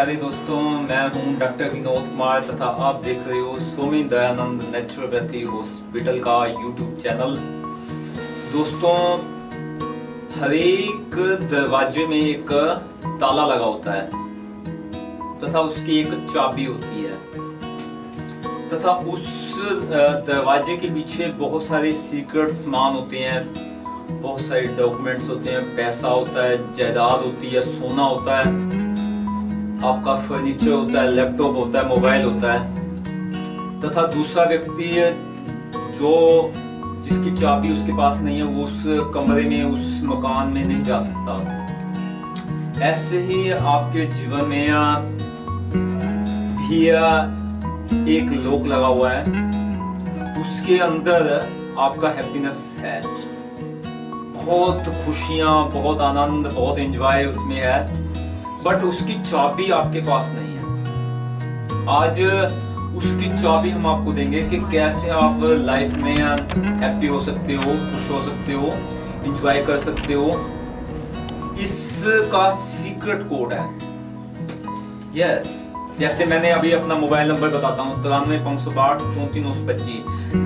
प्यारे दोस्तों, मैं हूं डॉक्टर विनोद कुमार तथा आप देख रहे हो स्वामी दयानंद नेचुरोपैथी हॉस्पिटल का यूट्यूब चैनल। दोस्तों, हर एक दरवाजे में एक ताला लगा होता है तथा उसकी एक चाबी होती है तथा उस दरवाजे के पीछे बहुत सारे सीक्रेट सामान होते हैं, बहुत सारे डॉक्यूमेंट्स होते हैं, पैसा होता है, जायदाद होती है, सोना होता है, आपका फर्नीचर होता है, लैपटॉप होता है, मोबाइल होता है तथा दूसरा व्यक्ति जो जिसकी चाबी उसके पास नहीं है वो उस कमरे में, उस मकान में नहीं जा सकता। ऐसे ही आपके जीवन में भी एक लॉक लगा हुआ है, उसके अंदर आपका हैप्पीनेस है, बहुत खुशियां, बहुत आनंद, बहुत एंजॉय उसमें है, बट उसकी चाबी आपके पास नहीं है। आज उसकी चाबी हम आपको देंगे कि कैसे आप लाइफ में हैप्पी हो सकते हो, खुश हो सकते हो, एंजॉय कर सकते हो। इसका सीक्रेट कोड है। यस, जैसे मैंने अभी अपना मोबाइल नंबर बताता हूँ 93,562,34,925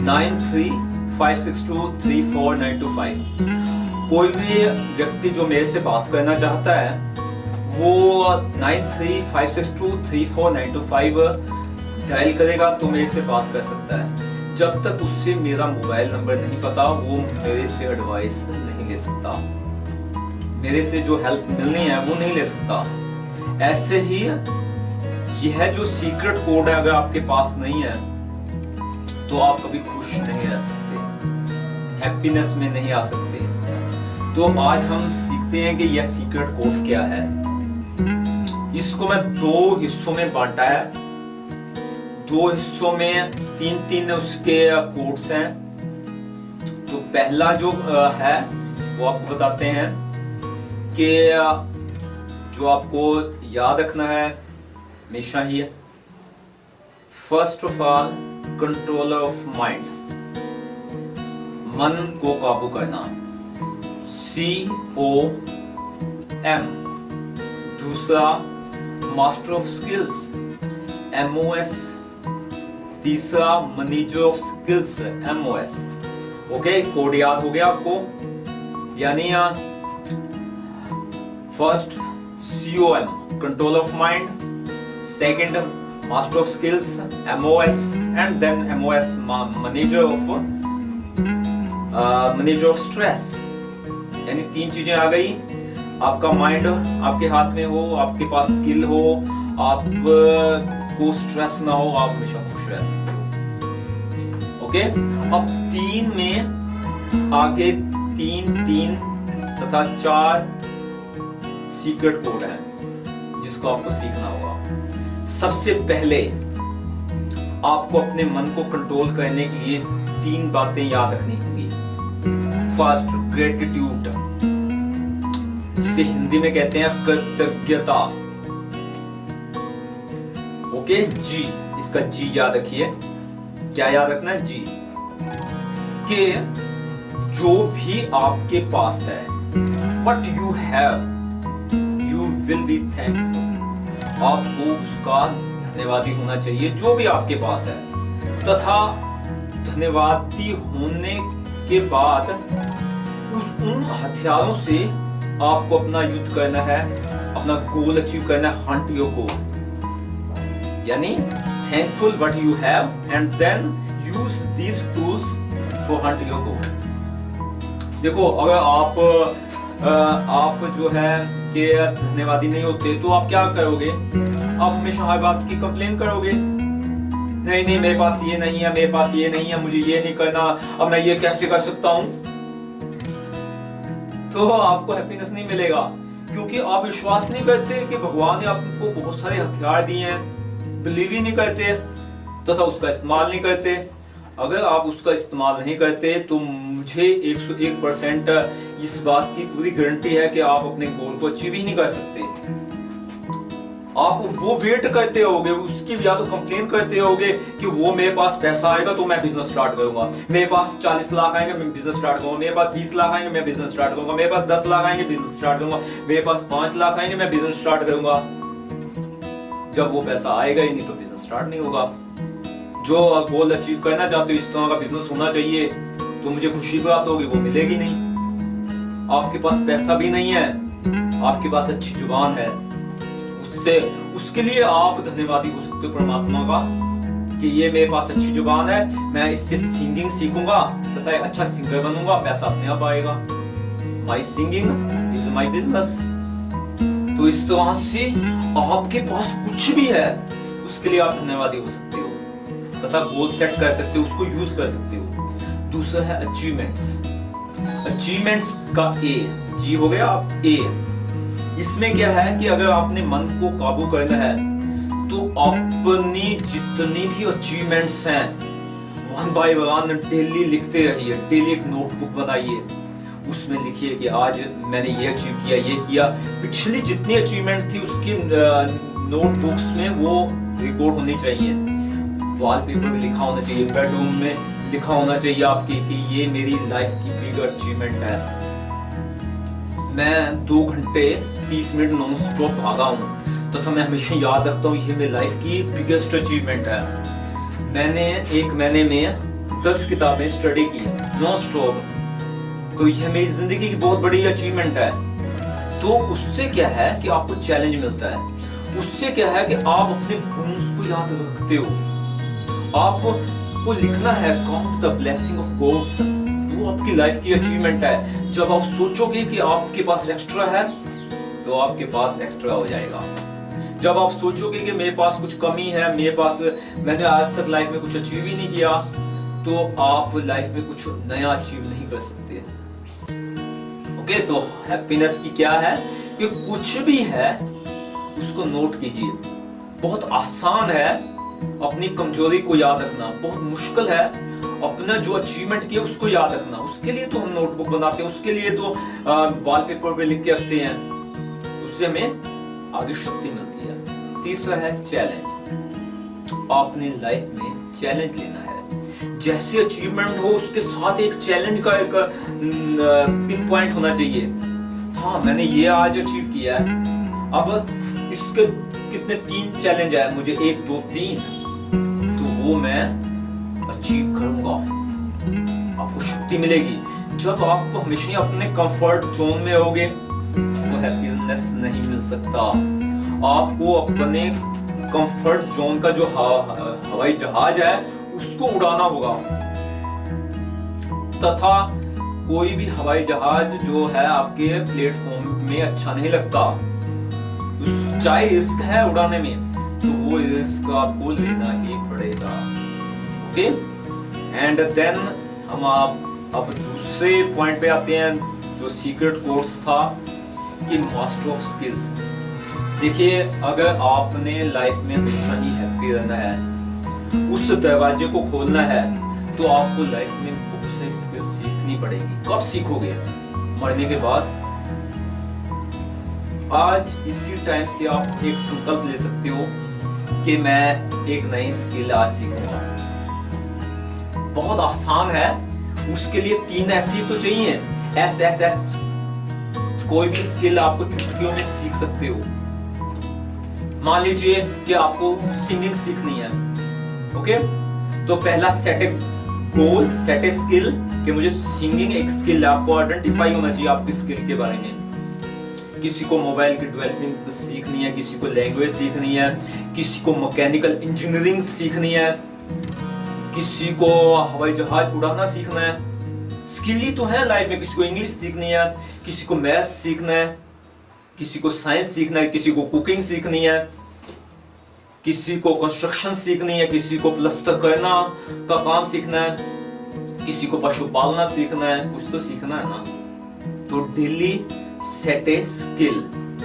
93,562,34,925। कोई भी व्यक्ति जो मेरे से बात करना चाहता है वो 93,562,34,925 डायल करेगा तो मेरे से बात कर सकता है। जब तक उससे मेरा मोबाइल नंबर नहीं पता वो मेरे से एडवाइस नहीं ले सकता, मेरे से जो हेल्प मिलनी है वो नहीं ले सकता। ऐसे ही यह जो सीक्रेट कोड है, अगर आपके पास नहीं है तो आप कभी खुश नहीं रह सकते, हैप्पीनेस में नहीं आ सकते। तो आज हम सीखते हैं कि यह सीक्रेट कोड क्या है। इसको मैं दो हिस्सों में बांटा है, दो हिस्सों में तीन उसके कोड्स हैं। तो पहला जो है वो आपको बताते हैं कि जो आपको याद रखना है हमेशा ही, first of all controller of mind, मन को काबू करना, COM। दूसरा मास्टर ऑफ स्किल्स, MOS। तीसरा manager of skills, MOS। Okay, code याद हो गया आपको? यानी first COM control of mind, second master of skills MOS, and then MOS manager of stress. यानी तीन चीजें आ गई। आपका माइंड आपके हाथ में हो, आपके पास स्किल हो, आपको स्ट्रेस ना हो, आप हमेशा खुश रह सकते हो। ओके, अब तीन में आगे तीन तथा 4 सीक्रेट कोड हैं जिसको आपको सीखना होगा। सबसे पहले आपको अपने मन को कंट्रोल करने के लिए 3 बातें याद रखनी होंगी। फर्स्ट, ग्रेटिट्यूड, जिसे हिंदी में कहते हैं कृतज्ञता। ओके, जी, इसका जी याद रखिए। क्या याद रखना है? जी, कि जो भी आपके पास है, what you have, you will be thankful। आपको उसका धन्यवादी होना चाहिए जो भी आपके पास है, तथा धन्यवादी होने के बाद उन हथियारों से आपको अपना युद्ध करना है, अपना गोल अचीव करना है, हंट योर गोल। यानी thankful what you have and then use these tools for hunt your goal. देखो, अगर आप जो है कि धन्यवादी नहीं होते तो आप क्या करोगे? आप हमेशा हर बात की कंप्लेन करोगे, नहीं मेरे पास ये नहीं है, मेरे पास ये नहीं है, मुझे ये नहीं करना, अब मैं ये कैसे कर सकता हूं। तो आपको हैप्पीनेस नहीं मिलेगा, क्योंकि आप विश्वास नहीं करते कि भगवान ने आपको बहुत सारे हथियार दिए हैं, बिलीव ही नहीं करते तथा उसका इस्तेमाल नहीं करते। अगर आप उसका इस्तेमाल नहीं करते तो मुझे 101% इस बात की पूरी गारंटी है कि आप अपने गोल को अचीव ही नहीं कर सकते। आप वो वेट करते रहोगे, उसकी या तो कंप्लेन करते रहोगे कि वो मेरे पास पैसा आएगा तो मैं बिजनेस स्टार्ट करूंगा, मेरे पास 40 लाख आएंगे मैं बिजनेस स्टार्ट करूंगा, मेरे पास 20 लाख आएंगे मैं बिजनेस स्टार्ट करूंगा, मेरे पास 10 लाख आएंगे बिजनेस स्टार्ट करूंगा, मेरे पास 5 लाख आएंगे मैं बिजनेस स्टार्ट करूंगा। जब वो पैसा आएगा ही नहीं तो बिजनेस स्टार्ट नहीं होगा। जो गोल अचीव करना चाहते हो, इस तरह का बिजनेस होना चाहिए, तो मुझे खुशी की बात होगी, वो मिलेगी नहीं। आपके पास पैसा भी नहीं है, आपके पास अच्छी जुबान है, उसके लिए आप धन्यवादी हो सकते हो परमात्मा का कि ये मेरे पास अच्छी जुबान है, मैं इससे सिंगिंग सीखूंगा तथा एक अच्छा सिंगर बनूंगा, पैसा अपने आप आएगा। माई सिंगिंग इज माई बिजनेस। तो इस तरह से आपके पास कुछ भी है उसके लिए आप धन्यवादी हो सकते हो तथा गोल सेट कर सकते हो, उसको यूज कर सकते हो। दूसरा है अचीवमेंट्स। अचीवमेंट्स का ए, जी हो गया आप ए। इसमें क्या है कि अगर आपने मन को काबू करना है तो अपनी जितनी भी अचीवमेंट्स हैं वन बाय वन डेली लिखते रहिए। डेली एक नोटबुक बनाइए, उसमें लिखिए कि आज मैंने ये अचीव किया, ये किया। पिछली जितनी अचीवमेंट थी उसकी नोटबुक्स में वो रिकॉर्ड होनी चाहिए। वॉलपेपर में लिखा होना चाहिए, बेडरूम में लिखा होना चाहिए आपकी कि ये मेरी लाइफ की बिग अचीवमेंट है। मैं 2 घंटे 30 मिनट नॉन स्टॉप भागा हूँ तथा मैं हमेशा याद रखता हूँ ये मेरी लाइफ की बिगेस्ट अचीवमेंट है। मैंने 1 महीने में 10 किताबें स्टडी की नॉन स्टॉप, तो यह मेरी जिंदगी की बहुत बड़ी अचीवमेंट है। तो उससे क्या है कि आपको चैलेंज मिलता है, उससे क्या है कि आप अपने बोन्स को याद रखते हो। आपको लिखना है count the blessing of gods, वो आपकी लाइफ की अचीवमेंट है। जब आप सोचोगे कि आपके पास एक्स्ट्रा है तो आपके पास एक्स्ट्रा हो जाएगा। जब आप सोचोगे कि मेरे पास कुछ कमी है, मैंने आज तक लाइफ में कुछ अचीव ही नहीं किया, तो आप लाइफ में कुछ नया अचीव नहीं कर सकते। ओके, तो हैप्पीनेस की क्या है कि कुछ भी है उसको नोट कीजिए। बहुत आसान है अपनी कमजोरी को याद रखना, बहुत मुश्किल है अपना जो अचीवमेंट किया उसको याद रखना। उसके लिए तो हम नोटबुक बनाते हैं, उसके लिए तो वॉलपेपर पे लिख के रखते हैं, उससे हमें आगे शक्ति मिलती है। तीसरा है चैलेंज। आपने लाइफ में चैलेंज लेना है। जैसे अचीवमेंट हो उसके साथ एक चैलेंज का एक पिन पॉइंट होना चाहिए। हाँ, मैंने ये आज अचीव किया है, अब इसके कितने 3 चैलेंज है मुझे, 1 2 3, तो वो मैं अचीव करूंगा। आपको शक्ति मिलेगी। जब आप हमेशा अपने कंफर्ट जोन में होगे तो हैप्पीनेस नहीं मिल सकता। आपको अपने कंफर्ट जोन का जो हवाई जहाज है उसको उड़ाना होगा, तथा कोई भी हवाई जहाज जो है आपके प्लेटफॉर्म में अच्छा नहीं लगता। चाहे रिस्क है उड़ाने में तो वो रिस्क आपको लेना ही पड़ेगा। ओके, एंड देन हम अब दूसरे पॉइंट पे आते हैं जो सीक्रेट कोर्स था कि मास्टर ऑफ स्किल्स। देखिए, अगर आपने लाइफ में हमेशा ही हैप्पी रहना है, उस दरवाजे को खोलना है, तो आपको लाइफ में बहुत सारी स्किल्स सीखनी पड़ेगी। कब सीखोगे? मरने के बाद। आज इसी टाइम से आप एक संकल्प ले सकते हो कि मैं एक नई स्किल आज सीखूंगा। बहुत आसान है, उसके लिए 3 ऐसी तो चाहिए, SSS। कोई भी स्किल आपको चुटकियों में सीख सकते हो। मान लीजिए कि आपको सिंगिंग सीखनी है, ओके, तो पहला set A goal, set a skill कि मुझे सिंगिंग एक स्किल है। आपको आइडेंटिफाई होना चाहिए आपकी स्किल के बारे में। किसी को मोबाइल की डेवलपमेंट सीखनी है, किसी को लैंग्वेज सीखनी है, किसी को मैकेनिकल इंजीनियरिंग सीखनी है, किसी को हवाई जहाज उड़ाना सीखना है। स्किल ही तो है लाइफ में। किसी को इंग्लिश सीखनी है, किसी को मैथ सीखना है, किसी को साइंस सीखना है, किसी को कुकिंग सीखनी है, किसी को कंस्ट्रक्शन सीखनी है, किसी को प्लास्टर करना का काम सीखना है, किसी को पशुपालना सीखना है। कुछ तो सीखना है ना। तो डेली सेट ए स्किल,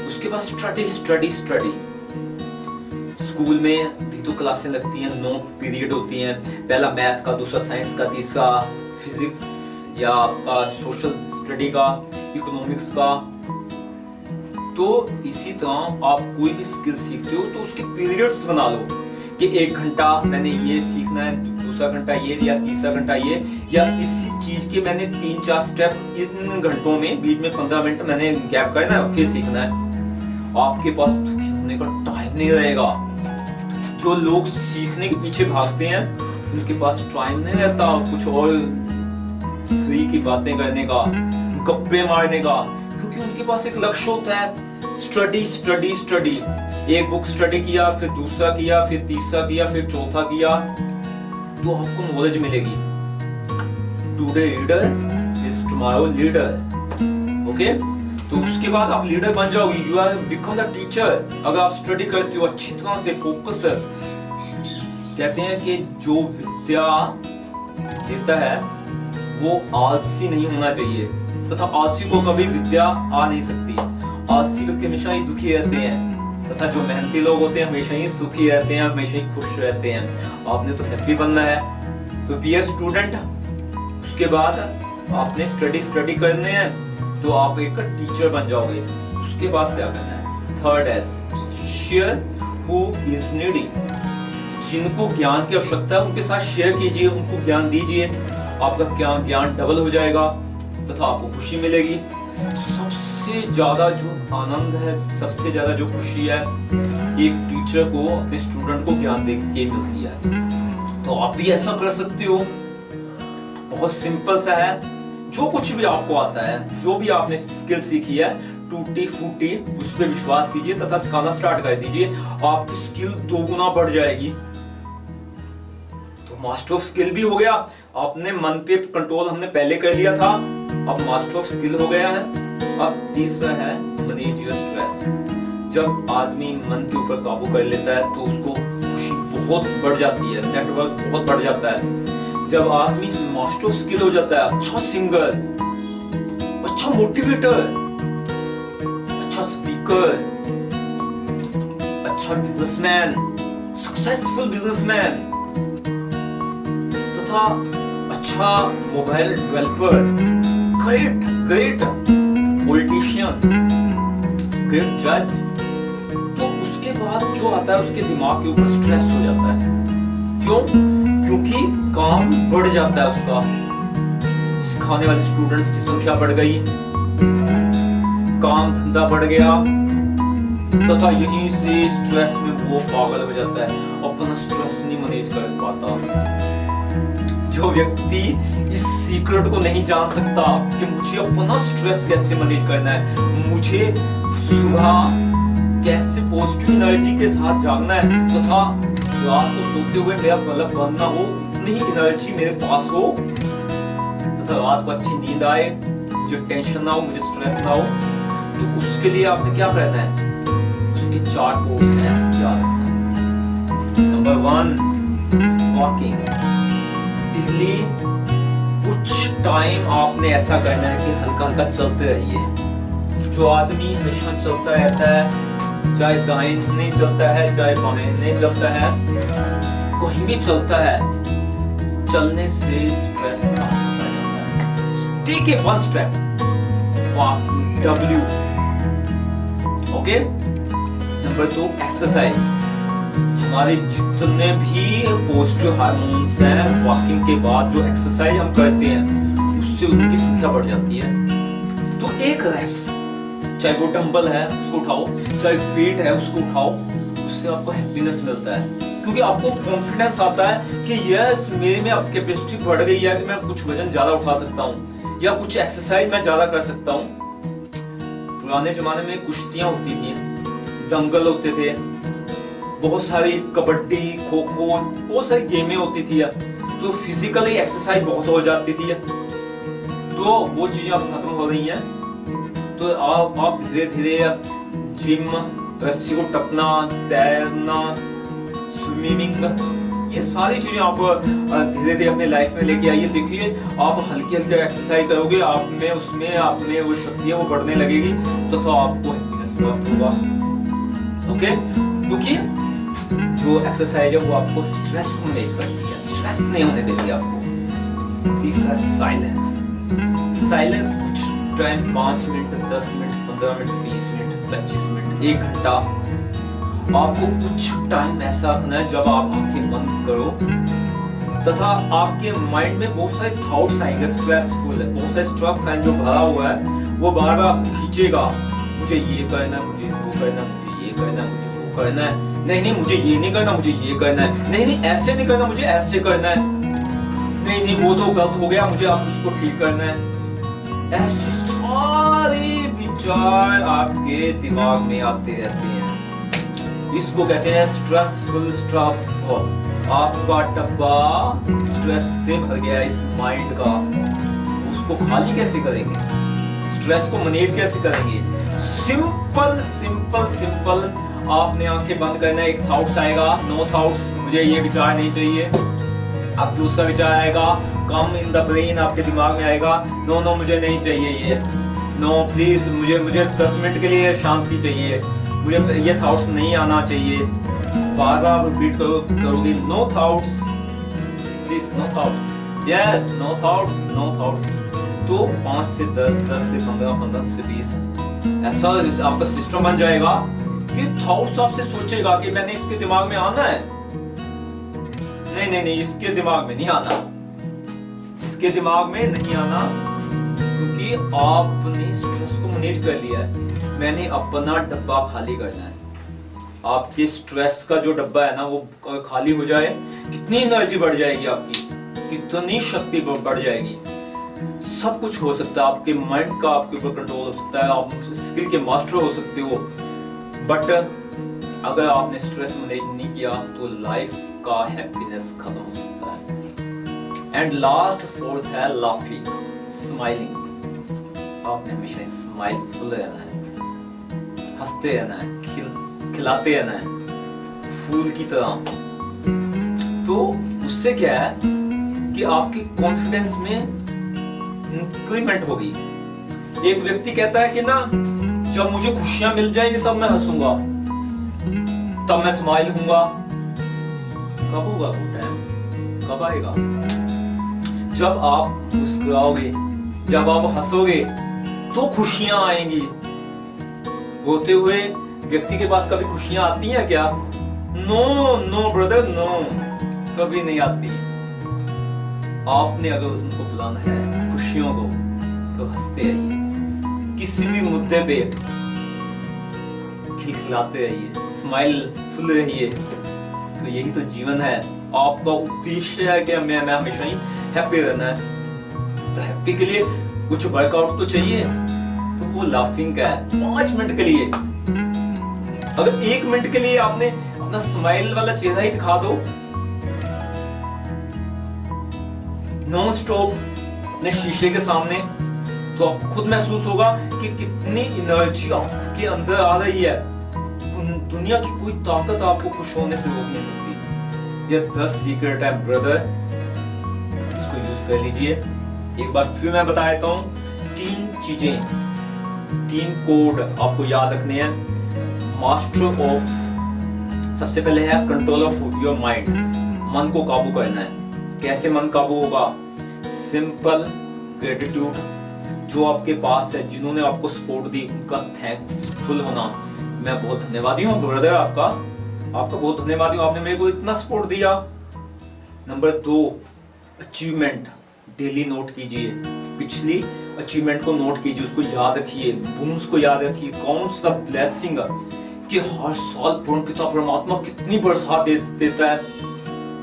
उसके बाद स्टडी। स्कूल में भी तो क्लासें लगती हैं, 9 पीरियड होती हैं, पहला मैथ का, दूसरा साइंस का, तीसरा फिजिक्स या आपका सोशल स्टडी का, इकोनॉमिक्स का। तो इसी तरह आप कोई भी स्किल सीखते हो तो उसके पीरियड्स बना लो कि 1 घंटा मैंने ये सीखना है, दूसरा घंटा ये, या तीसरा घंटा ये, या इसी चीज के मैंने 3-4 स्टेप इन घंटों में, बीच में 15 मिनट मैंने गैप करना है, फिर सीखना है। आपके पास दुखी होने का टाइम नहीं रहेगा। जो लोग सीखने के पीछे भागते हैं उनके पास टाइम नहीं रहता कुछ और फ्री की बातें करने का, गप्पे मारने का, क्योंकि उनके पास एक लक्ष्य होता है, स्टडी स्टडी स्टडी। एक बुक स्टडी किया, फिर दूसरा किया, फिर तीसरा किया, फिर चौथा किया, तो आपको नॉलेज मिलेगी। Today reader is tomorrow leader. Okay, तो उसके बाद आप लीडर बन जाओगे, you are become the teacher. अगर आप स्टडी करते हो अच्छी तरह से फोकस। कहते हैं कि जो विद्या देता है वो आलसी नहीं होना चाहिए, तथा आलसी को कभी विद्या आ नहीं सकती। आलसी व्यक्ति हमेशा ही दुखी रहते हैं, तथा जो मेहनती लोग होते हैं हमेशा ही सुखी रहते हैं, हमेशा ही खुश रहते हैं। आपने तो हैप्पी बनना है, तो बी ए स्टूडेंट। उसके बाद आपने स्टडी करने हैं, तो आप एक टीचर बन जाओगे। उसके बाद क्या करना है? Third S, share who is needy. जिनको ज्ञान की आवश्यकता है उनके साथ शेयर कीजिए, उनको ज्ञान दीजिए, आपका ज्ञान डबल हो जाएगा तथा आपको खुशी मिलेगी। सबसे ज्यादा जो आनंद है, सबसे ज्यादा जो खुशी है, एक टीचर को अपने स्टूडेंट को ज्ञान दे के मिलती है। तो आप भी ऐसा कर सकते हो। बहुत सिंपल सा है, जो कुछ भी आपको आता है, जो भी आपने स्किल सीखी है, टूटी फूटी, उस पर विश्वास कीजिए तथा सिखाना स्टार्ट कर दीजिए। आपकी स्किल 2 गुना बढ़ जाएगी। तो मास्टर ऑफ स्किल भी हो गया, आपने मन पे कंट्रोल हमने पहले कर लिया था, अब मास्टर ऑफ स्किल हो गया है। अब तीसरा है मैनेज योर स्ट्रेस। जब आदमी मन के ऊपर काबू कर लेता है तो उसको खुशी बहुत बढ़ जाती है, नेटवर्क बहुत बढ़ जाता है। जब आदमी मास्टर ऑफ स्किल हो जाता है, अच्छा सिंगर, अच्छा मोटिवेटर, अच्छा स्पीकर, अच्छा बिजनेसमैन, सक्सेसफुल बिजनेसमैन, तथा अच्छा mobile developer, great politician, great जज, तो उसके बाद जो आता है उसके दिमाग के ऊपर स्ट्रेस हो जाता है। क्यों? क्योंकि काम बढ़ जाता है उसका, सिखाने वाले स्टूडेंट्स की संख्या बढ़ गई, काम धंधा बढ़ गया, तथा यहीं से स्ट्रेस में वो पागल हो जाता है, अपना स्ट्रेस नहीं मैनेज कर पाता। जो व्यक्ति इस सीक्रेट को नहीं जान सकता कि मुझे अपना स्ट्रेस कैसे मैनेज करना है, मुझे सुबह कैसे पॉजिटिव एनर्जी के साथ जागना है, तथा रात को सोते हुए मेरा बल्ब बंद ना हो, उतनी ही एनर्जी मेरे पास हो, तथा रात को अच्छी नींद आए, मुझे टेंशन ना हो, मुझे स्ट्रेस ना हो। तो उसके लिए आपने क्या करना है? उसके 4 कोर्स हैं, याद रखना। Number 1, walking. डेली कुछ टाइम आपने ऐसा करना है कि हल्का हल्का चलते रहिए। जो आदमी हमेशा चलता रहता है, चाहे दाएं नहीं चलता है, चाहे बाएं नहीं चलता है, कहीं भी चलता है, चलने से स्ट्रेस कम होता जाता है। Take a 1 step, walking, W। Okay. Number 2, exercise. हमारे जितने भी पॉजिटिव हार्मोन्स हैं, वॉकिंग के बाद जो एक्सरसाइज हम करते हैं उससे उनकी संख्या बढ़ जाती है। तो एक रेप्स, चाहे वो डंबल है उसको उठाओ, चाहे वेट है उसको उठाओ, उससे आपको हैप्पीनेस मिलता है, क्योंकि आपको कॉन्फिडेंस आता है कि यस, मेरे में अब कैपेसिटी बढ़ गई है कि मैं कुछ वजन ज्यादा उठा सकता हूँ या कुछ एक्सरसाइज मैं ज्यादा कर सकता हूँ। पुराने जमाने में कुश्तियां होती थी, दंगल होते थे, बहुत सारी कबड्डी, खो खो, बहुत सारी गेमें होती थी, तो फिजिकली एक्सरसाइज बहुत हो जाती थी। तो वो चीजें अब खत्म हो रही हैं। तो आप धीरे धीरे जिम, रस्सी को टपना, तैरना, स्विमिंग, ये सारी चीजें आप धीरे धीरे अपने लाइफ में लेके आइए। देखिए, आप हल्की हल्की एक्सरसाइज करोगे, आप में उसमें आप में वो शक्ति है वो बढ़ने लगेगी, तो आपको हैप्पीनेस प्राप्त होगा। ओके, क्योंकि जो एक्सरसाइज है वो आपको स्ट्रेस को मैनेज करती है, स्ट्रेस नहीं होने देती आपको। तीसरा, साइलेंस कुछ time, 5 minute, 10 minute, 15 minute, 20 minute, 25 minute, 1 घंटा, आपको कुछ टाइम ऐसा रखना है जब आप आंखें बंद करो, तथा आपके माइंड में बहुत सारे थॉट्स आएंगे, स्ट्रेसफुल है, बहुत सारे स्ट्रेस जो भरा हुआ है वो बार बार खींचेगा, मुझे ये करना, मुझे वो करना, मुझे ये करना, मुझे वो करना है, नहीं नहीं मुझे ये नहीं करना, मुझे ये करना है, नहीं नहीं ऐसे नहीं करना, मुझे ऐसे करना है, नहीं नहीं वो तो गलत हो गया, मुझे आप उसको ठीक करना है। ऐसे सारे विचार आपके दिमाग में आते रहते हैं। इसको कहते हैं स्ट्रेसफुल स्टफ। आपका डब्बा स्ट्रेस से भर गया इस माइंड का, उसको खाली कैसे करेंगे, स्ट्रेस को मैनेज कैसे करेंगे? सिंपल सिंपल सिंपल, आपने आंखें बंद करना है, एक थॉट्स आएगा, नो थॉट्स, मुझे ये विचार नहीं चाहिए। अब दूसरा विचार आएगा, कम इन द ब्रेन, आपके दिमाग में आएगा, नो नो मुझे नहीं चाहिए ये, नो प्लीज मुझे 10 मिनट के लिए शांति चाहिए, मुझे ये थॉट्स नहीं आना चाहिए। बार बार रिपीट करोगे, no thoughts please, no thoughts, yes no thoughts, no thoughts. तो 5 से 10, 10 से 15, 15 से 20 ऐसा आपका सिस्टम बन जाएगा कि थॉट्स आपसे सोचेगा कि मैंने इसके दिमाग में आना है, नहीं नहीं नहीं इसके दिमाग में नहीं आना, इसके दिमाग में नहीं आना, क्योंकि आपने स्ट्रेस को मैनेज कर लिया है। मैंने अपना डब्बा खाली करना है। आपके स्ट्रेस का जो डब्बा है ना वो खाली हो जाए, कितनी एनर्जी बढ़ जाएगी आपकी, कितनी शक्ति बढ़ जाएगी। सब कुछ हो सकता है, आपके माइंड का आपके ऊपर कंट्रोल हो सकता है, आप स्किल के मास्टर हो सकते हो। बट अगर आपने स्ट्रेस मैनेज नहीं किया तो लाइफ का हैप्पीनेस खत्म हो सकता है। एंड लास्ट फोर्थ है लाफिंग, स्माइलिंग। आपने हमेशा स्माइल फुल रहना है, हंसते रहना है, खिलाते रहना है फूल की तरह। तो उससे क्या है कि आपकी कॉन्फिडेंस में इंक्रीमेंट होगी। एक व्यक्ति कहता है कि ना जब मुझे खुशियां मिल जाएंगी तब मैं हंसूंगा, तब मैं स्माइल होऊंगा। कब होगा वो टाइम, कब आएगा? जब आप मुस्कुराओगे, जब आप हंसोगे तो खुशियां आएंगी। रोते हुए व्यक्ति के पास कभी खुशियां आती हैं क्या? नो नो ब्रदर नो, कभी नहीं आती। आपने अगर उनको बुलाना है खुशियों को तो हंसते रहिए, किसी भी मुद्दे पे खिलखिलाते रहिए, स्माइल फुल रहिए। तो यही तो जीवन है। आपका उद्देश्य है कि मैं हमेशा ही हैप्पी रहना है। तो हैप्पी के लिए कुछ वर्कआउट तो चाहिए, तो वो लाफिंग का है 5 मिनट के लिए। अगर 1 मिनट के लिए आपने अपना स्माइल वाला चेहरा ही दिखा दो नॉन स्टॉप अपने शीशे के सामने, तो आपको खुद महसूस होगा कि कितनी एनर्जी आपके अंदर आ रही है। दुनिया की कोई ताकत आपको खुश होने से रोक नहीं सकती। ये 10 सीक्रेट है ब्रदर, इसको यूज कर लीजिए। एक बार फिर मैं बता देता हूँ, 3 चीजें, 3 कोड आपको याद रखने हैं। मास्टर ऑफ, सबसे पहले है कंट्रोल ऑफ योर माइंड, मन को काबू करना है। कैसे मन काबू होगा? सिंपल ग्रेटिट्यूड, जो आपके पास है, जिन्होंने आपको सपोर्ट दी उनका थैंक्सफुल होना। मैं बहुत धन्यवादी हूँ ब्रदर, आपका बहुत धन्यवादी हूँ, आपने मेरे को इतना सपोर्ट दिया। नंबर 2, अचीवमेंट, डेली नोट कीजिए, पिछली अचीवमेंट को नोट कीजिए, उसको याद रखिए, बूंस को याद रखिए, काउंट्स द ब्लेसिंग, कि हर साल परमपिता परमात्मा कितनी बरसात देता है।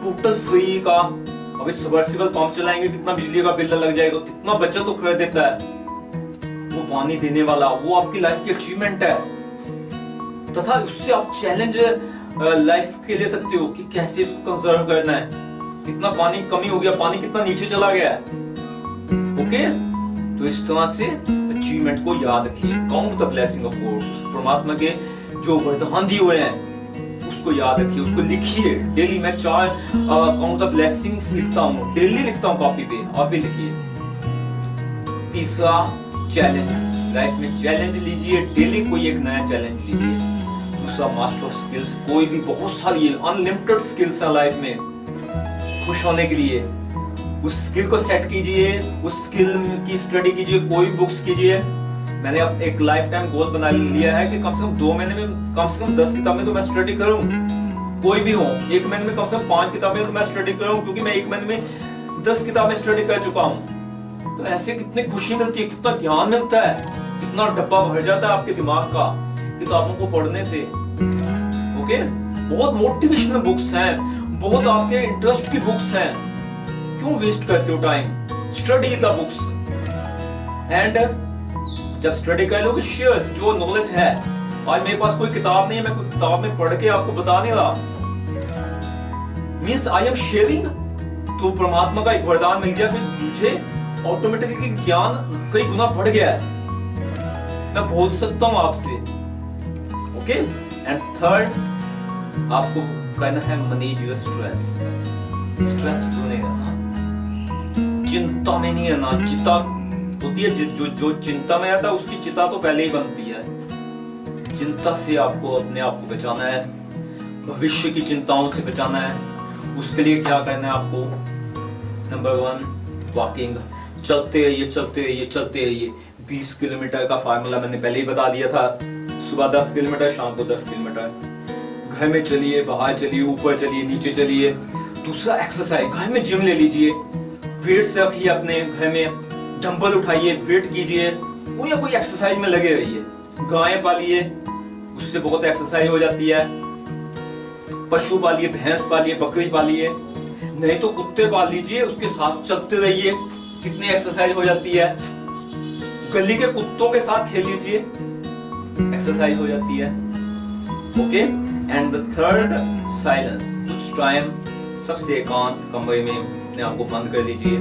टोटल फ्री का, अभी सबमर्सिबल पंप चलाएंगे कितना बिजली का बिल लग जाएगा, कितना बचत तो कर देता है वो पानी देने वाला। वो आपकी लाइफ की अचीवमेंट है। तथा उससे आप चैलेंज लाइफ के ले सकते हो कि कैसे इसको कंजर्व करना है, कितना पानी कमी हो गया, पानी कितना नीचे चला गया है। ओके, तो इस तरह से अचीवमेंट को याद रखिए। Count the blessing of God, परमात्मा के जो वरदान दिए हुए हैं उसको याद रखिए, उसको लिखिए डेली। मैं 4 काउंट द ब्लेसिंग्स लिखता हूँ, डेली लिखता हूँ कॉपी पे, आप भी लिखिए। तीसरा, चैलेंज, लाइफ में चैलेंज लीजिए, डेली कोई एक नया चैलेंज लीजिए। दूसरा, मास्टर ऑफ स्किल्स, कोई भी बहुत सारी अनलिमिटेड स्किल्स है लाइफ में खुश होने के लिए। उस स्किल को सेट कीजिए, उस स्किल की स्टडी कीजिए, कोई बुक्स कीजिए। मैंने अब एक लाइफ टाइम गोल बना लिया है कि कम से कम 2 महीने में कम से कम 10 किताबें तो मैं स्टडी करूं, कोई भी हो। 1 महीने में कम से कम 5 किताबें तो मैं स्टडी करूं, क्योंकि मैं 1 महीने में 10 किताबें स्टडी कर चुका हूं। तो ऐसे कितनी खुशी मिलती है, कितना ज्ञान मिलता है, कितना डब्बा भर जाता है आपके दिमाग का किताबों को पढ़ने से। ओके, बहुत मोटिवेशनल बुक्स हैं, बहुत आपके इंटरेस्ट की बुक्स हैं। क्यों वेस्ट करते हो time? Study the books and जब स्टडी कर लोगे, शेयर्स जो नॉलेज है। आज मेरे पास कोई किताब नहीं है, मैं कोई किताब में पढ़ के आपको बता नहीं रहा, मीन्स आई एम शेयरिंग। तो परमात्मा का एक वरदान मिल गया कि मुझे ऑटोमेटिकली ज्ञान कई गुना बढ़ गया है, मैं बोल सकता हूं आपसे। ओके, एंड थर्ड, आपको कहना है मैनेज योर स्ट्रेस। स्ट्रेस क्यों नहीं रहना, चिंता में नहीं रहना। चिंता होती है, जो चिंता में रहता है उसकी चिता तो पहले ही बनती है। चिंता से आपको अपने आप को बचाना है, भविष्य की चिंताओं से बचाना है। उसके लिए क्या करना है आपको? Number 1, walking. चलते रहिए, चलते रहिए, चलते रहिए। 20 किलोमीटर का फार्मूला मैंने पहले ही बता दिया था। सुबह 10 किलोमीटर, शाम को 10 किलोमीटर। घर में चलिए, बाहर चलिए, ऊपर चलिए, नीचे चलिए। दूसरा, एक्सरसाइज। घर में जिम ले लीजिए, वेट से रखिए, अपने घर में डंबल उठाइए, वेट कीजिए, कोई या कोई एक्सरसाइज में लगे रहिए। गायें पालिए, उससे बहुत एक्सरसाइज हो जाती है। पशु पालिए, भैंस पालिए, बकरी पालिए, नहीं तो कुत्ते पाल लीजिए, उसके साथ चलते रहिए, कितनी एक्सरसाइज हो जाती है। गली के कुत्तों के साथ खेल लीजिए, एक्सरसाइज हो जाती है। Okay, and the third, silence. कुछ टाइम सबसे एकांत कमरे में अपने आप को बंद कर लीजिए।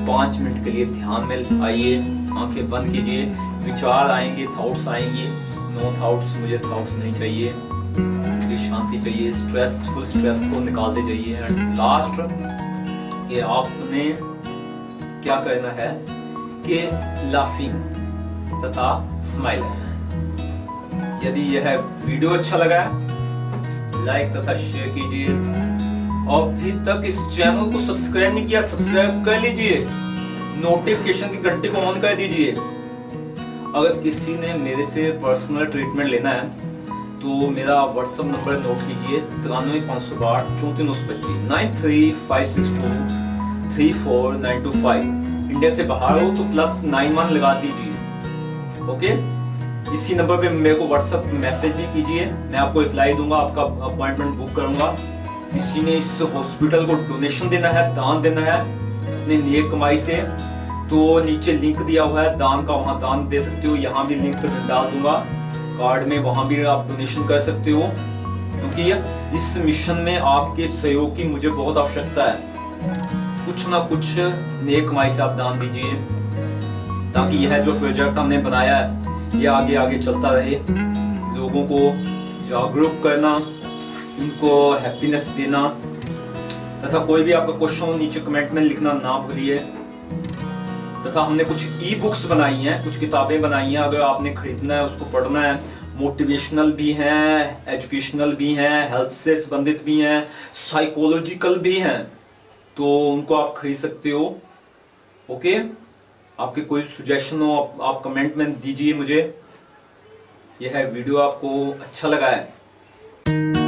5 मिनट के लिए ध्यान में आइए, आंखें बंद कीजिए। विचार आएंगे, थॉट्स आएंगे। नो थॉट्स, मुझे थॉट्स नहीं चाहिए, मुझे शांति चाहिए। स्ट्रेसफुल स्ट्रेस को निकालते जाइए। एंड लास्ट, कि आपने क्या करना है कि लाफिंग तथा स्माइलिंग। यदि यह वीडियो अच्छा लगा, लाइक तथा शेयर कीजिए। और अभी तक इस चैनल को सब्सक्राइब नहीं किया, सब्सक्राइब कर लीजिए, नोटिफिकेशन की घंटी को ऑन कर दीजिए। अगर किसी ने मेरे से पर्सनल ट्रीटमेंट लेना है तो मेरा व्हाट्सएप नंबर नोट कीजिए, 93 562 34 93 562 34925। इंडिया से बाहर हो तो +91 लगा दीजिए। ओके, इसी नंबर पे मेरे को व्हाट्सएप मैसेज भी कीजिए, मैं आपको रिप्लाई दूंगा, आपका अपॉइंटमेंट बुक करूंगा। किसी ने इस हॉस्पिटल को डोनेशन देना है, दान देना है अपनी नेक कमाई से, तो नीचे लिंक दिया हुआ है दान का, वहां दान दे सकते हो। यहाँ भी लिंक डाल दूंगा कार्ड में, वहां भी आप डोनेशन कर सकते हो, क्योंकि इस मिशन में आपके सहयोग की मुझे बहुत आवश्यकता है। कुछ ना कुछ नेक कमाई से आप दान दीजिए, ताकि यह जो प्रोजेक्ट हमने बनाया है ये आगे आगे चलता रहे। लोगों को जागरूक करना, उनको हैप्पीनेस देना। तथा कोई भी आपका क्वेश्चन हो नीचे कमेंट में लिखना ना भूलिए। तथा हमने कुछ ई बुक्स बनाई हैं, कुछ किताबें बनाई हैं, अगर आपने खरीदना है, उसको पढ़ना है। मोटिवेशनल भी हैं, एजुकेशनल भी हैं, हेल्थ से संबंधित भी हैं, साइकोलॉजिकल भी हैं, तो उनको आप खरीद सकते हो। ओके, आपके कोई सजेशन हो आप कमेंट में दीजिए मुझे। यह वीडियो आपको अच्छा लगा है